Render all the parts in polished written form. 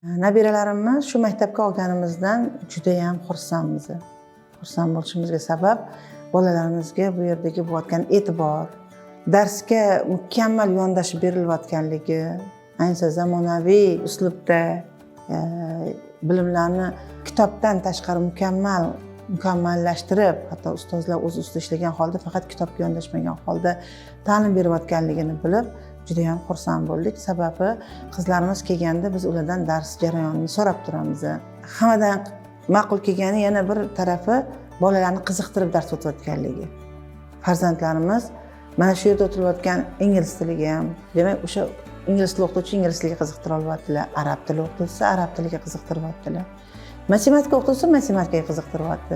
Nabiralarimni shu maktabga olganimizdan juda ham xursandmiz. Xursand bo'lishimizga sabab bolalarimizga bu yerdagi bo'layotgan e'tibor, darsga mukammal yondashib berilayotganligi, ayniqsa zamonaviy uslubda bilimlarni kitobdan tashqari mukammallashtirib, hatto ustozlar o'z ustida ishlagan holda faqat kitobga yondashmagan holda ta'lim berayotganligini bilib juda ham xursand bo'ldik. Sababi qizlarimiz kelganda biz ulardan dars jarayonini so'rab turamiz. Hammadan ma'qul kelgani yana bir tarafi bolalarni qiziqtirib dars o'tayotganligi. Farzandlarimiz mana shu yerda o'tilayotgan ingliz tiliga ham, demak o'sha ingliz tili o'qituvchi ingliz tiliga qiziqtira olyaptilar, arab tili o'qituvchisi arab tiliga qiziqtiryaptilar. Matematika o'qituvchisi matematikaga qiziqtiryapti.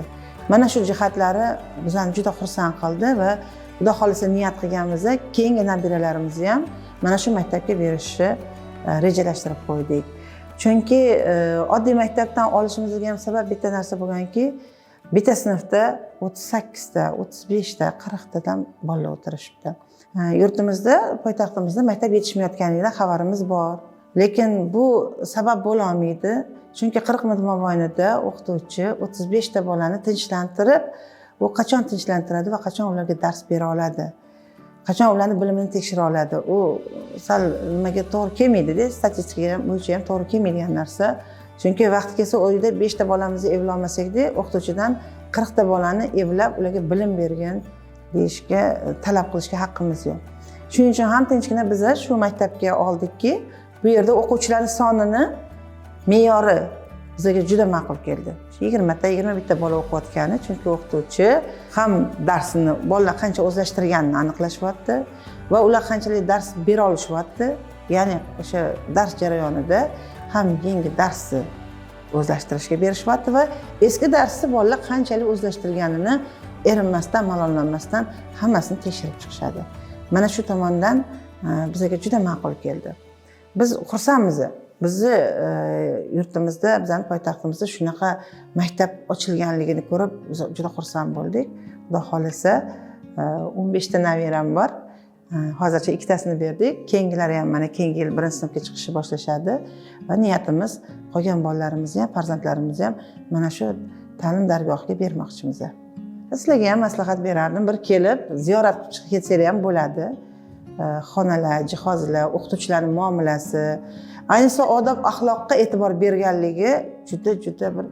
Mana shu jihatlari bizani juda xursand qildi va Xudo xolisa niyat qilganmiz, keyingi nabiralarimizni ham mana shu maktabga berishni rejalashtirib qo'ydik. Chunki oddiy maktabdan olishimizga ham sabab bitta narsa bo'lganki, bitta sinfda 38 ta, 35 ta, 40 tadan bolalar o'tirishibdi. Yurtimizda, poytaxtimizda maktab yetishmayotganidan xabarimiz bor. Lekin bu sabab bo'la olmaydi. Chunki 40 minut mobaynida o'qituvchi 35 ta bolani tinchlantirib, u qachon tinchlantiradi va qachon ularga dars bera oladi? Qachon ularning bilimini tekshira oladi? U sal nimaga to'g'ri kelmaydi-da, statistikaga bo'yicha ham to'g'ri kelmaydigan narsa. Chunki vaqti kelsa uyda 5 ta bolamizni evlolmasak-da, o'qituvchidan 40 ta bolani evlab, ularga bilim bergin deyishga, talab qilishga haqqimiz yo'q. Shuning uchun ham tinchgina biz shu maktabga oldikki, bu yerda o'quvchilarning sonini me'yori bizga juda ma'qul keldi. 20 ta, 21 ta bola o'qiyotgani, chunki o'qituvchi ham darsini bolalar qancha o'zlashtirganini aniqlashyapti va ular qanchalik dars bera olishyapti. Ya'ni o'sha dars jarayonida ham yangi darsni o'zlashtirishga berishyapti va eski darsni bolalar qanchalik o'zlashtirganini erinmasdan, malollanmasdan hammasini tekshirib chiqishadi. Mana shu tomondan bizga juda ma'qul keldi. Biz xursandmiz. Bizni yurtimizda, bizning poytaxtimizda shunaqa maktab ochilganligini ko'rib juda xursand bo'ldik. Xudo xolisa 15 ta nabiram bor. Hozircha 2 tasini berdik. Keyingilari ham mana keyingi yil 1-sinfga chiqishni boshlashadi va niyatimiz qolgan bolalarimizni ham, farzandlarimizni ham mana shu ta'lim dargohiga bermoqchimiz. Sizlarga ham maslahat berardim, bir kelib ziyorat qilib chiqib ketsanglar ham bo'ladi. Xonalar, jihozlar, o'qituvchilarning muomalasi, ayniqsa odob axloqqa e'tibor berganligi juda bir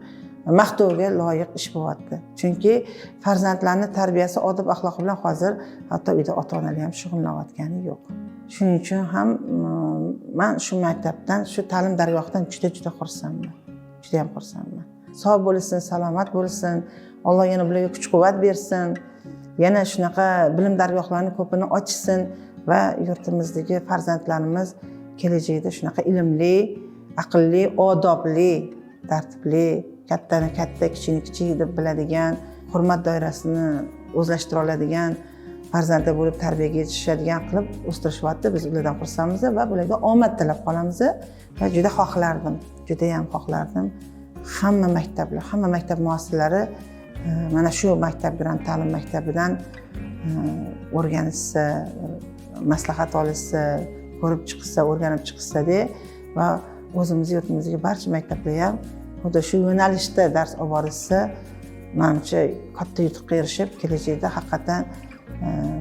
maqtovga loyiq ish bo'lyapti. Chunki farzandlarning tarbiyasi odob axloqi bilan hozir hatto uyda ota-onalar ham shug'ullanayotgani yo'q. Shuning uchun ham men shu maktabdan, shu ta'lim dargohidan juda xursandman. Juda ham xursandman. Sog' bo'lsin, salomat bo'lsin. Alloh yana bularga kuch-quvvat bersin. Yana shunaqa bilim dargohlarini ko'pini ochsin va yurtimizdagi farzandlarimiz kelajakda shunaqa ilmli, aqlli, odobli, tartibli, kattani katta, kichikni kichik deb biladigan, hurmat doirasini o'zlashtira oladigan farzandlar bo'lib tarbiyaga yetishadigan qilib o'stirishyapti. Biz ulardan xursandmiz va bularga omad tilab qolamiz va juda xohlardim, juda ham xohlardim. Hamma maktablar, hamma maktab muassasalari mana shu maktab Grant ta'lim maktabidan o'rganishsa, maslahat olishsa, ko'rib chiqsa, o'rganib chiqsa-da va o'zimiz yurtimizga barcha maktablar ham xuddi shu yo'nalishda dars olib borishsa, menimcha katta yutuqqa erishib, kelajakda haqiqatan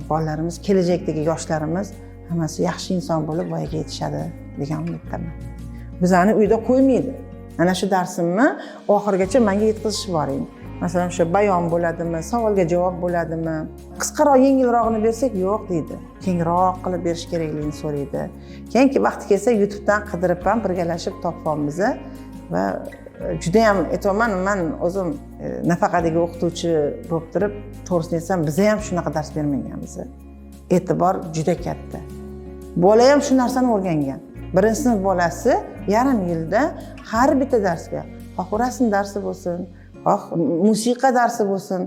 bolalarimiz, kelajakdagi yoshlarimiz hammasi yaxshi inson bo'lib voyaga yetishadi degan umiddaman. Bizani uyda qo'ymaydi. Ana shu darsimni oxirigacha menga yetkazishib boring. Masalan, o'sha bayon bo'ladimi, savolga javob bo'ladimi? Qisqaroq, yengilrog'ini bersak, yo'q deydi. Kengroq qilib berish kerakligini so'raydi. Keyingi vaqt kelsa YouTubedan qidirib ham birgalashib topamiz va juda ham aytaman, men o'zim nafaqadagi o'qituvchi bo'lib turib, to'g'risini aytsam, biz ham shunaqa dars bermaganmiz. E'tibor juda katta. Bola ham shu narsani o'rgangan. Birinchi sinf bolasi yarim yilda har bitta darsga, xoh rasm darsi bo'lsin, xoh musiqa darsi bo'lsin,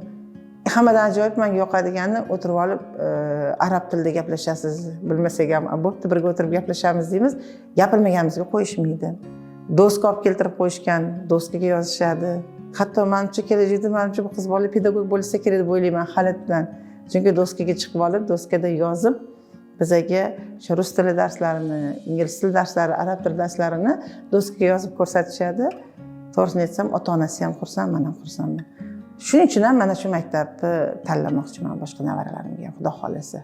hammadan ajoyib menga yoqadigani o'tirib olib arab tilida gaplashasiz, bilmasak ham bo'pti, birga o'tirib gaplashamiz deymiz, gapirmaganimizga qo'yishmaydi. Doska olib keltirib qo'yishgan, doskaga yozishadi. Hatto menimcha kelajakda menimcha bu qiz bola pedagog bo'lsa kerak deb o'ylayman Xalit bilan. Chunki doskaga chiqib olib, doskada yozib bizaga o'sha rus tili darslarini, ingliz tili darslari, arab tili darslarini doskaga yozib ko'rsatishadi. To'g'risini aytsam, ota-onasi ham xursand, men ham xursandman. Shuning uchun ham mana shu maktabni tanlamoqchiman boshqa nevaralarimga, xudo xolasa.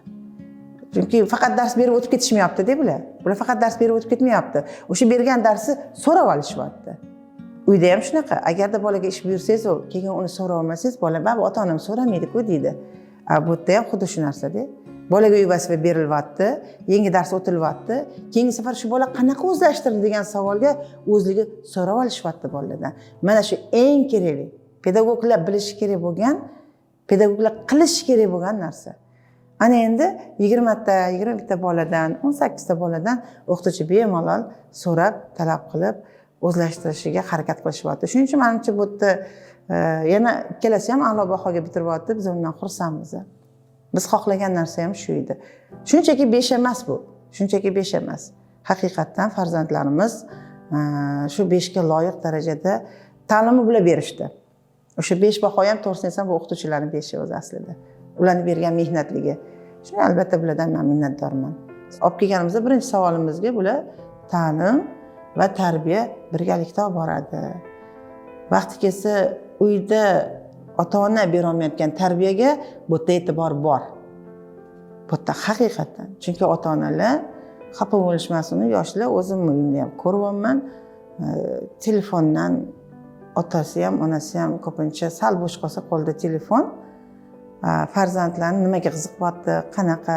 Chunki faqat dars berib o'tib ketishmayapti-da bular. Bular faqat dars berib o'tib ketmayapti. O'sha bergan darsni so'rab olishyapti. Uyda ham shunaqa. Agarda bolaga ish buyursangiz, keyin uni so'rab olmasangiz, bola "Baba, ota-onam so'ramaydi-ku" deydi. Bu yerda ham xuddi shu narsa-da. Bolaga uy vazifa berilyapti, yangi dars o'tilyapti. Keyingi safar shu bola qanaqa o'zlashtirdi degan savolga o'zligi so'rab olishyapti boladan. Mana shu eng kerakli. Pedagoglar bilishi kerak bo'lgan, pedagoglar qilishi kerak bo'lgan narsa. Ana endi 20 ta, 20 ta boladan, 18 ta boladan o'qituvchi bemalol so'rab, talab qilib o'zlashtirishiga harakat qilishyapti. Shuning uchun menimcha bu yerda yana ikkalasi ham a'lo bahoga bitiryapti. Biz undan xursandmiz. Biz xohlagan narsa ham shu edi. Shunchaki 5 emas bu. Shunchaki 5 emas. Haqiqatan farzandlarimiz shu 5 ga loyiq darajada ta'limni bular berishdi. O'sha 5 baho ham to'g'risini aytsam bu o'qituvchilarning 5i o'zi aslida. Ularning bergan mehnatligi. Shuni albatta bulardan men minnatdorman. Olib kelganimizda birinchi savolimizga bular ta'lim va tarbiya birgalikda olib boradi. Vaqti kelsa uyda ota-ona bera olmayotgan tarbiyaga bu yerda e'tibor bor. Bu yerda haqiqatan. Chunki ota-onalar xafa bo'lishmasin, yoshlar o'zim uyimda ham ko'ryapman. Telefondan otasi ham, onasi ham ko'pincha sal bo'sh qolsa qo'lda telefon. Farzandlarni nimaga qiziqyapti, qanaqa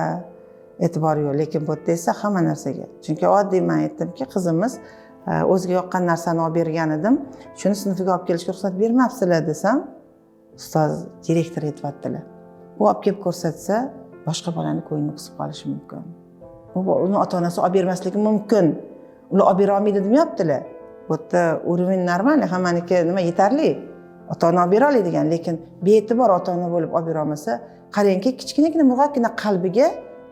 e'tibor yo'q, lekin bu yerda esa hamma narsaga. Chunki oddiy men aytdimki, qizimiz o'ziga yoqqan narsani olib bergan edim. Shuni sinfiga olib kelishga ruxsat bermabsizlar desam, ustoz, direktor aytibdilar. U olib kelib ko'rsatsa, boshqa bolani ko'nglini qisib qolishi mumkin. Uni ota-onasi olib bermasligi mumkin. Ular olib bera olmaydi demayaptilar. Bu yerda uровень normal, hammaniki nima yetarli. Ota-ona olib bera oladigan, lekin bee'tibor ota-ona bo'lib olib bera olmasa, qarangki, kichkinagina murg'akkina qalbiga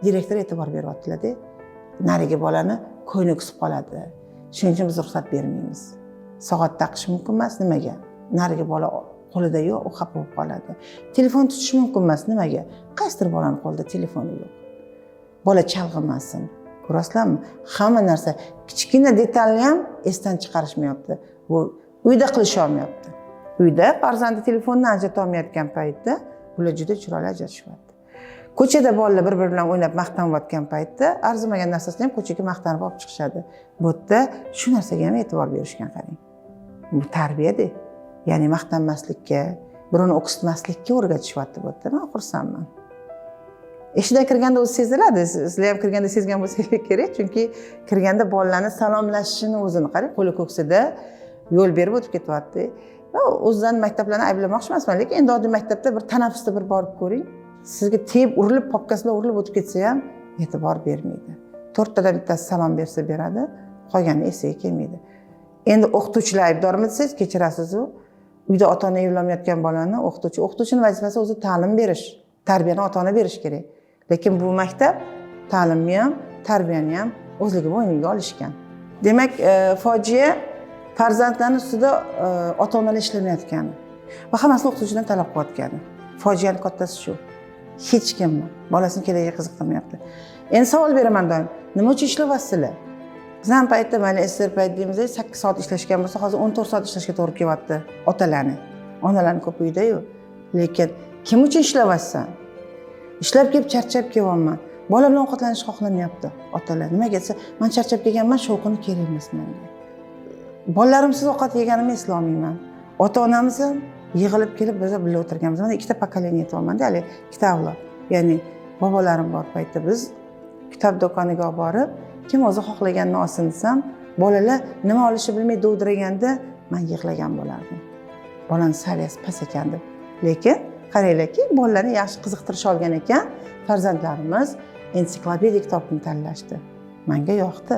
direktor e'tibor beryaptilar-da. Narigi bolani ko'ngli qisib qoladi. Shuning uchun biz ruxsat bermaymiz. Soat taqish mumkin emas, nimaga? Narigi bola qo'lida yo'q, u xafa bo'lib qoladi. Telefon tutish mumkin emas, nimaga? Qaysidir bolaning qo'lida telefoni yo'q. Bola chalg'imasin. Ko'rasizlarmi? Hamma narsa kichkina detalni ham esdan chiqarishmayapti. Bu uyda qilish olmayapti. Uyda farzandi telefondan ajrata olmayotgan paytda bular juda chiroyli ajratishyapti. Ko'chada bolalar bir-biri bilan o'ynab maqtanayotgan paytda arzimagan narsasini ham ko'chaga maqtanib olib chiqishadi. Bu yerda shu narsaga ham e'tibor berishgan qarang. Bu tarbiya-da. Ya'ni maqtanmaslikka, birovni o'qitmaslikka o'rgatishyapti bu yerda. Men xursandman. Eshikdan kirganda o'zi seziladi. Sizlar ham kirganda sezgan bo'lsangiz kerak, chunki kirganda bolalarning salomlashishini o'zini qarang, qo'li ko'ksida yo'l berib o'tib ketyapti. O'zidan maktablarni ayblamoqchi emasman, lekin endi oddiy maktabda bir tanaffusda bir borib ko'ring. Sizga tegib urilib, papkasi bilan urilib o'tib ketsa ham e'tibor bermaydi. 4 tadan bittasi salom bersa beradi, qolgani esiga kelmaydi. Endi o'qituvchilar aybdormi desangiz, kechirasiz u. Uyda ota-ona yo'llamayotgan bolani o'qituvchining vazifasi o'zi ta'lim berish, tarbiyani ota-ona berish kerak. Lekin bu maktab ta'limni ham, tarbiyani ham o'zligi bo'yniga olishgan. Demak, fojia farzandlarning ustida ota-onalar ishlamayotgani va hammasini o'qituvchidan talab qilayotgani. Fojianing kattasi shu. Hech kim bolasini kelajagiga qiziqtirmayapti. Endi savol beraman doim. Nima uchun ishlayapsizlar? Bizning paytda mana SSR payt deymizda 8 soat ishlashgan bo'lsa, hozir 14 soat ishlashga to'g'ri kelyapti otalarni. Onalarning ko'p uyda-yu. Lekin kim uchun ishlayapsan? Ishlab kelib charchab kelyapman. Bola bilan ovqatlanishni xohlamayapti otalar. Nimaga desa, men charchab kelganman, shovqini kerak emas menga. Bolalarimsiz ovqat yeganimni eslolmayman. Ota-onamiz ham yig'ilib kelib biz birga o'tirganmiz. Mana ikkita pokoleniya aytyapman-da, hali ikkita avlod. Ya'ni bobolarim bor paytda biz kitob do'koniga olib borib, kim o'zi xohlaganini olsin desam, bolalar nima olishni bilmay dovdiraganda men yig'lagan bo'lardim. Bolaning saviyasi past ekan deb. Lekin qaranglarki, bolalarni yaxshi qiziqtirish olgan ekan, farzandlarimiz ensiklopediya kitobini tanlashdi. Menga yoqdi.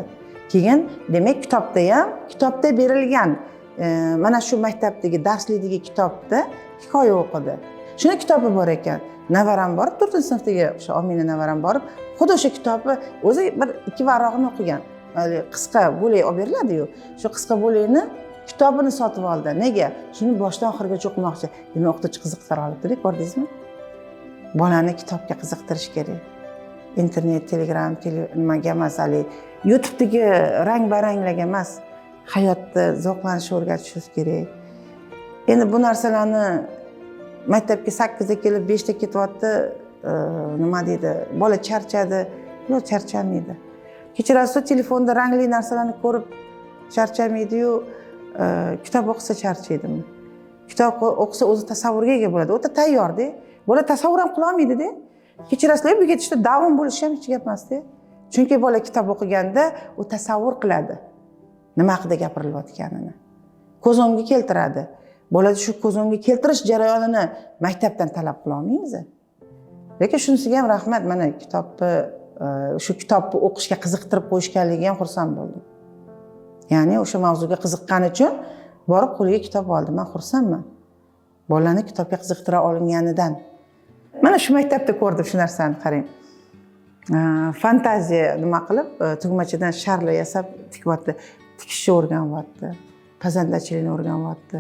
Keyin demak kitobda berilgan mana shu maktabdagi darslikdagi kitobda hikoya o'qidi. Shuni kitobi bor ekan. Navaram borib, 4-sinfdagi o'sha Omina navaram borib, xuddi o'sha kitobni o'zi bir 2 varog'ini o'qigan. Qisqa bo'lak olib beriladi-yu. Shu qisqa bo'lakni kitobini sotib oldi. Nega? Shuni boshdan oxirigacha o'qimoqchi. Demak, o'qituvchi qiziqtira olibdi, ko'rdingizmi? Bolani kitobga qiziqtirish kerak. internet, telegram, nimaga emas, YouTube'dagi rang-baranglarga emas, hayotda zavqlanishni o'rgatishimiz kerak. Endi bu narsalarni maktabga 8da kelib 5da ketyapti, nima deydi, bola charchadi. Yo'q, charchamaydi. Kechirasiz telefonda rangli narsalarni ko'rib charchamaydi-yu, kitob o'qisa charchaydimi? Kitob o'qisa o'zi tasavvurga ega bo'ladi. O'ta tayyorda. Bola tasavvur ham qila olmaydi-da. Kechirasizlar, bu ketishda davom bo'lishi ham hech gap emas-da. Chunki bola kitob o'qiganda u tasavvur qiladi. Nima haqida gapirilayotganini. Ko'z o'ngiga keltiradi. Bolada shu ko'z o'ngiga keltirish jarayonini maktabdan talab qila olmaymiz. Lekin shunisiga ham rahmat, mana shu kitobni o'qishga qiziqtirib qo'yishganligiga ham xursand bo'ldim. Ya'ni o'sha mavzuga qiziqqani uchun borib qo'liga kitob oldi. Men xursandman. Bolalarni kitobga qiziqtira olinganidan. Mana shu maktabda ko'rdim shu narsani, qarang. Fantaziya nima qilib, tugmachadan sharla yasab tikyapti. Tikishni o'rganyapti. Pazandachilikni o'rganyapti.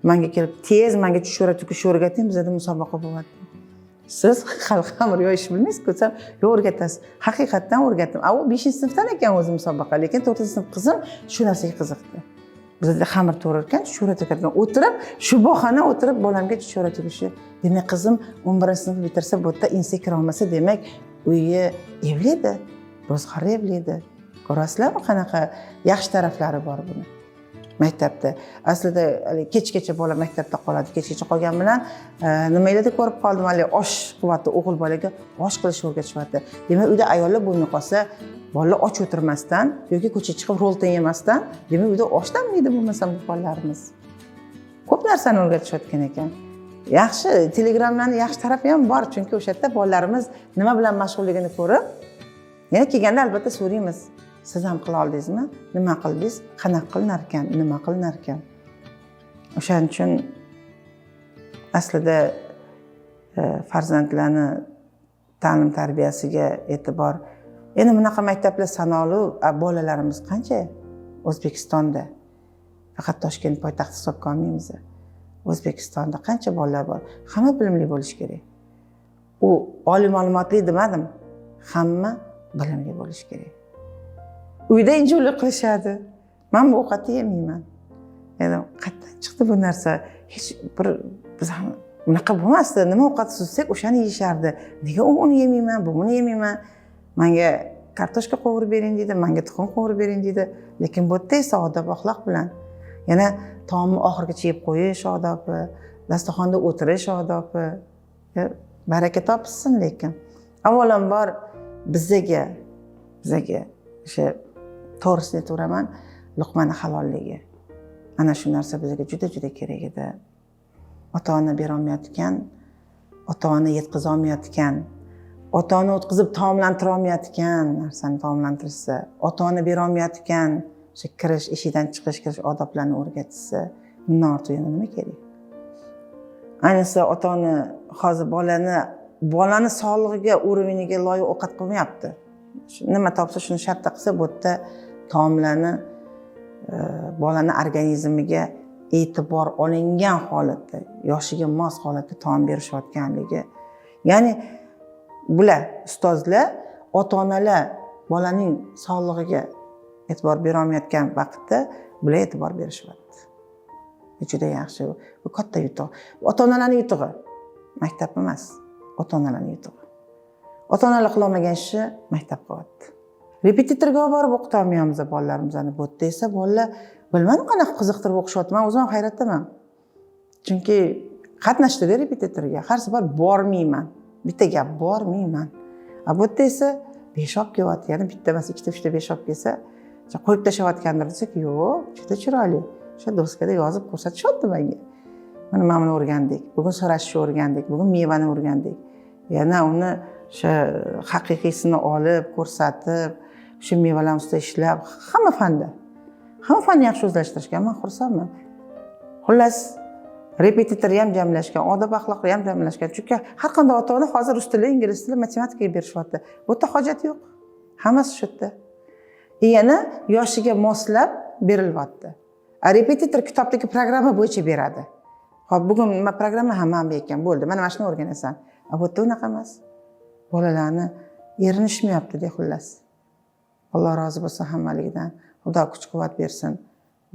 Menga kelib, tez menga tushura tukish o'rgating, bizda musobaqa bo'lyapti. Siz hali xamir yoyish bilmaysiz-ku, desam, yo'q o'rgatasiz. Haqiqatdan o'rgatdim. U 5-sinfdan ekan o'zi musobaqa, lekin 4-sinf qizim shu narsaga qiziqdi. Bizda xamir to'g'rirkan, chuchura to'karkan. O'tirib, shu bahona o'tirib bolamga chuchura to'kishi. Demak, qizim 11-sinfni bitirsa, bu yerda insa kira olmasa, demak, uyga evlaydi, ro'zg'or evlaydi. Ko'rasizlarmi, qanaqa yaxshi taraflari bor buni? Maktabda. Aslida kechgacha bola maktabda qoladi. Kechgacha qolgan bilan nimalarda ko'rib qoldim, osh qilyapti, o'g'il bolaga osh qilishni o'rgatishyapti. Demak, uyda ayollar bo'lmay qolsa, bolalar och o'tirmasdan yoki ko'chaga chiqib rolton yemasdan, demak, uyda osh damlaydi bo'lmasa bu bolalarimiz. Ko'p narsani o'rgatishayotgan ekan. Yaxshi, telegramlarning yaxshi tarafi ham bor, chunki o'sha yerda bolalarimiz nima bilan mashg'ulligini ko'rib, yana kelganda albatta so'raymiz. Siz ham qila oldingizmi? Nima qildingiz? Qanaqa qilinar ekan? Nima qilinar ekan? O'shaning uchun aslida farzandlarni ta'lim tarbiyasiga e'tibor. Endi bunaqa maktablar sanoli bolalarimiz qancha O'zbekistonda? Faqat Toshkent poytaxt hisobga olmaymiz. O'zbekistonda qancha bolalar bor? Hamma bilimli bo'lish kerak. U oliy ma'lumotli demadim. Hamma bilimli bo'lish kerak. Uyda injillik qilishadi. Men bu ovqatni yemayman. Endi qayerdan chiqdi bu narsa? Hech bir biz ham unaqa bo'lmasdi. Nima ovqat suzsak, o'shani yeyishardi. Nega uni yemayman, buni yemayman? Menga kartoshka qovurib bering deydi, menga tuxum qovurib bering deydi. Lekin bu yerda esa odob axloq bilan. Yana taomni oxirigacha yeb qo'yish odobi, dasturxonda o'tirish odobi. Baraka topsin lekin. Avvalambor bizga o'sha to'g'risini aytaveraman, luqmani halolligi. Ana shu narsa bizga juda kerak edi. Ota-ona bera olmayotgan, ota-ona yetkiza olmayotgan, ota-ona o'tkazib taomlantira olmayotgan narsani taomlantirsa, ota-ona bera olmayotgan o'sha kirish, eshikdan chiqish odoblarni o'rgatsa, undan ortiq yana nima kerak? Ayniqsa ota-ona hozir bolani sog'lig'iga, uroviniga loyiq ovqat qilmayapti. Nima topsa shuni shartta qilsa, bu yerda taomlarni bolani organizmiga e'tibor olingan holatda, yoshiga mos holatda taom berishayotganligi. Ya'ni bular ustozlar, ota-onalar bolaning sog'lig'iga e'tibor bera olmayotgan vaqtda bular e'tibor berishyapti. Juda yaxshi. Bu katta yutuq. Ota-onalarning yutug'i. Maktab emas, ota-onalarning yutug'i. Ota-onalar qila olmagan ishni maktab qilyapti. Repetitorga borib o'qita olmaymiz bolalarimizni. Bu yerda esa bolalar bilmadim qanaqa qiziqtirib o'qishyapti. Men o'zim hayratdaman. Chunki qatnashdida repetitorga har safar bormayman. Bitta gap bormayman. Bu yerda esa 5 olib kelyapti. Ya'ni bitta emas, 2 ta, 3 ta 5 olib kelsa, qo'yib tashlayotgandir desak, yo'q, juda chiroyli. O'sha doskada yozib ko'rsatishyapti menga. Mana buni o'rgandik. Bugun so'rashni o'rgandik. Bugun mevani o'rgandik. Yana uni o'sha haqiqiysini olib, ko'rsatib, shu mevalar ustida ishlab, hamma fanni yaxshi o'zlashtirishgan. Men xursandman. Xullas, repetitor ham jamlashgan, odob axloqni ham jamlashgan. Chunki har qanday ota-ona hozir rus tili, ingliz tili, matematikaga berishyapti. Bu yerda hojat yo'q. Hammasi shu yerda. Yana yoshiga moslab berilyapti. Repetitor kitobdagi programma bo'yicha beradi. Xo'p, bugun nima programma ham men ekan, bo'ldi. Mana shuni o'rganasan. Bu yerda unaqa emas. Bolalarni erinishmayapti-da xullas. Alloh rozi bo'lsin hammaligidan. Xudo kuch-quvvat bersin.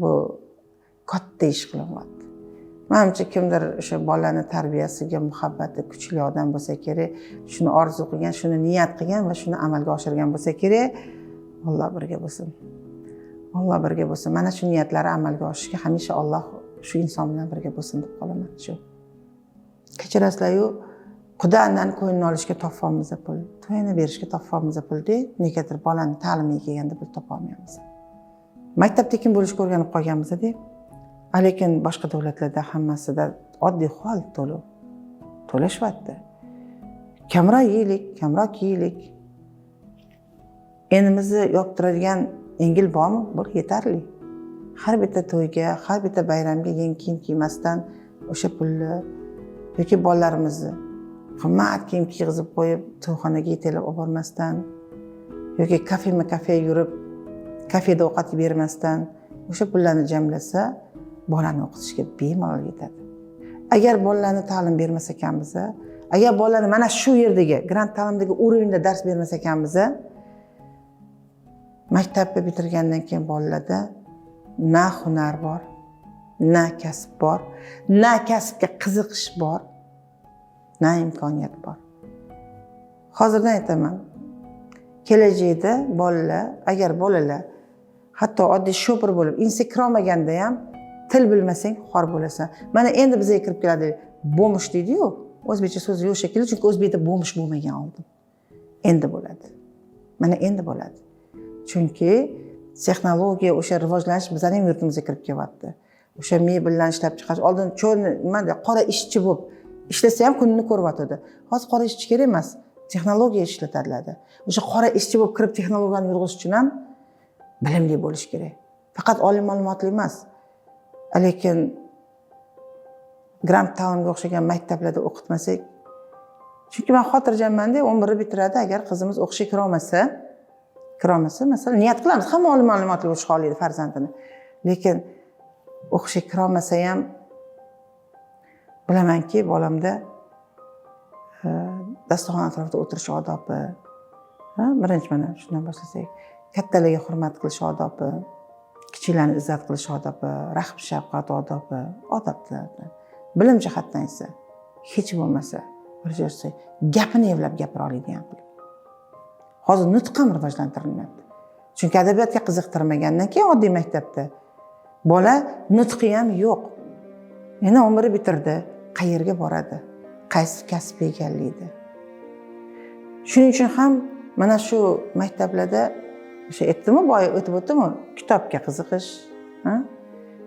Bu katta ish qilyapti. Menimcha kimdir o'sha bolani tarbiyasiga muhabbati kuchli odam bo'lsa kerak, shuni orzu qilgan, shuni niyat qilgan va shuni amalga oshirgan bo'lsa kerak, Alloh birga bo'lsin. Alloh birga bo'lsin. Mana shu niyatlari amalga oshishiga hamisha Alloh shu inson bilan birga bo'lsin deb qolaman. Shu. Kechirasizlar-yu, Xudodan ko'ngilni olishga topamiz pul, to'yini berishga topamiz pul-da, negadir bolani ta'limiga kelganda pul topolmaymiz. Maktab tekin bo'lishga o'rganib qolganmiz-da. Lekin boshqa davlatlarda hammasida oddiy hol to'lashyapti. Kamroq yeylik, kamroq kiyaylik. Enimizni yoqtiradigan yengil bormi? Bir yetarli. Har bitta to'yga, har bitta bayramga yangi kiyim kiymasdan o'sha pulni yoki bolalarimizni qimmat kiyim kiygizib qo'yib, to'yxonaga yetalab olib bormasdan yoki kafe yurib, kafeda ovqat bermasdan o'sha pullarni jamlasa, bolani o'qitishga bemalol yetadi. Agar bolalarni ta'lim bermas ekanmiz, agar bolalarni mana shu yerdagi grant ta'limdagi urovenda dars bermas ekanmiz, maktabni bitirgandan keyin bolalarda na hunar bor, na kasb bor, na kasbga qiziqish bor, na imkoniyat bor. Hozirdan aytaman, kelajakda agar bolalar hatto oddiy shofir bo'lib, insa kirolmaganda ham til bilmasang xor bo'lasan. Mana endi bizga kirib keladi, bo'mish deydi-yu. O'zbekcha so'z yo'q shekilli, chunki o'zbekda bo'mish bo'lmagan oldin. Endi bo'ladi. Mana endi bo'ladi. Chunki texnologiya o'sha rivojlanish bizning yurtimizga kirib kelyapti. O'sha mebellarni ishlab chiqarish, oldin qora ishchi bo'lib ishlasa ham kunini ko'ryotdi. Hozir qora ishchi kerak emas, texnologiya ishlatiladi. O'sha qora ishchi bo'lib kirib texnologiyani yurg'izish uchun ham bilimli bo'lish kerak. Faqat oliy ma'lumotli emas. Lekin grant ta'limga o'xshagan maktablarda o'qitmasak, chunki men xotirjamman-da, 11 bitiradi, agar qizimiz o'qishga kira olmasa, masalan, niyat qilamiz, hamma oliy ma'lumotli bo'lishni xohlaydi farzandini. Lekin o'qishga kira olmasa ham bilamanki, bolamda dasturxon atrofida o'tirish odobi, birinchi mana shundan boshlasak, kattalarga hurmat qilish odobi, kichiklarni izzat qilish odobi, rahm shafqat odobi, odoblardan. Bilim jihatdan esa hech bo'lmasa, gapini evlab gapira oladigan qilib. Hozir nutq ham rivojlantirilmayapti. Chunki adabiyotga qiziqtirmagandan keyin oddiy maktabda bola nutqi ham yo'q. Yana 11 bitirdi, qayerga boradi? Qaysi kasb egallaydi? Shuning uchun ham mana shu maktablarda o'sha aytdimmi, boya o'tib o'tdimmi, kitobga qiziqish,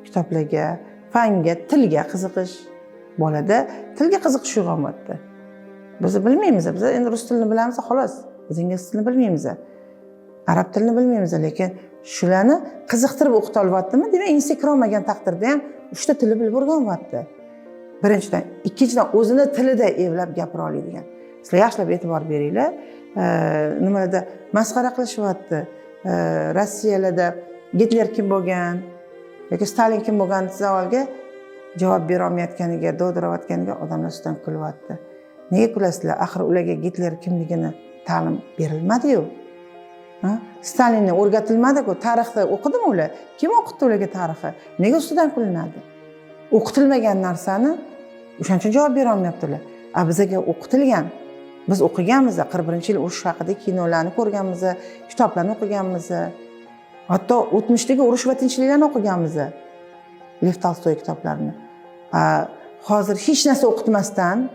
kitoblarga, fanga, tilga qiziqish. Bolada tilga qiziqish uyg'onyapti. Biz bilmaymiz, biz endi rus tilini bilamiz, xolos. Biz ingliz tilini bilmaymiz. Arab tilini bilmaymiz, lekin shularni qiziqtirib o'qita olyaptimi? Demak, insa kirolmagan taqdirda ham 3 ta tilni bilib o'rganyapti. Birinchidan, ikkinchidan o'zini tilida evlab gapira oladigan. Sizlar yaxshilab e'tibor beringlar. Nimalarda masxara qilishyapti. Rossiyalarda Gitler kim bo'lgan yoki Stalin kim bo'lgan savolga javob bera olmayotganiga, dovdirayotganiga odamlar ustidan kulyapti. Nega kulasizlar? Axir ularga Gitler kimligini ta'lim berilmadi-yu. Stalinni o'rgatilmadi-ku, tarixda o'qidimi ular? Kim o'qitdi ularga tarixni? Nega ustidan kulinadi? O'qitilmagan narsani o'shancha javob bera olmayaptilar. Bizga o'qitilgan. Biz o'qiganmiz, 41-yil urush haqida kinolarni ko'rganmiz, kitoblarni o'qiganmiz. Hatto o'tmishdagi urush va tinchliklarni o'qiganmiz. Lev Tolstoy kitoblarini. Hozir hech narsa o'qitmasdan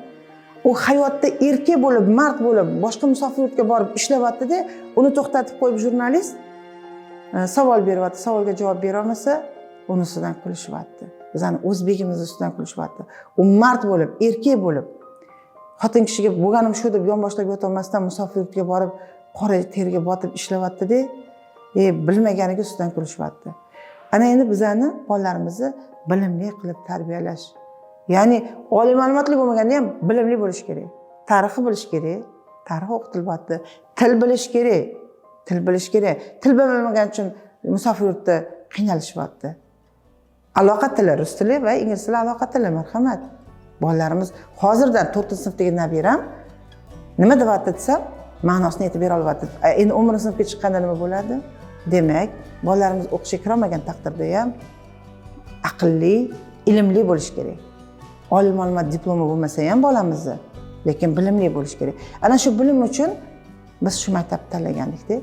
u hayotda erkak bo'lib, mard bo'lib, boshqa musofir yurtga borib ishlayapti-da, uni to'xtatib qo'yib jurnalist savol beryapti, savolga javob bera olmasa, unisidan kulishyapti. Bizning o'zbegimiz ustidan kulishyapti. U mard bo'lib, erkak bo'lib, xotin kishiga bo'lganim shu deb yonboshlab yotolmasdan musofir yurtga borib, qora terga botib ishlayapti-da, bilmaganiga ustidan kulishyapti. Ana endi bizani bolalarimizni bilimli qilib tarbiyalash. Ya'ni oliy ma'lumotli bo'lmaganda ham bilimli bo'lish kerak. Tarixni bilish kerak, tarix o'qitilyapti. Til bilish kerak, til bilish kerak. Til bilmagan uchun musofir yurtda qiynalishyapti. Aloqa tili, rus tili va ingliz tili aloqa tili, marhamat. Bolalarimiz hozirdan 4-sinfdagi nabiram nima deyapti desam, ma'nosini aytib bera olyapti. Endi 11 sinfga chiqqanda nima bo'ladi? Demak, bolalarimiz o'qishga kirolmagan taqdirda ham aqlli, ilmli bo'lish kerak. Oliy ma'lumot diplomi bo'lmasa ham bolamizni, lekin bilimli bo'lish kerak. Ana shu bilim uchun biz shu maktabni tanlagandik-da.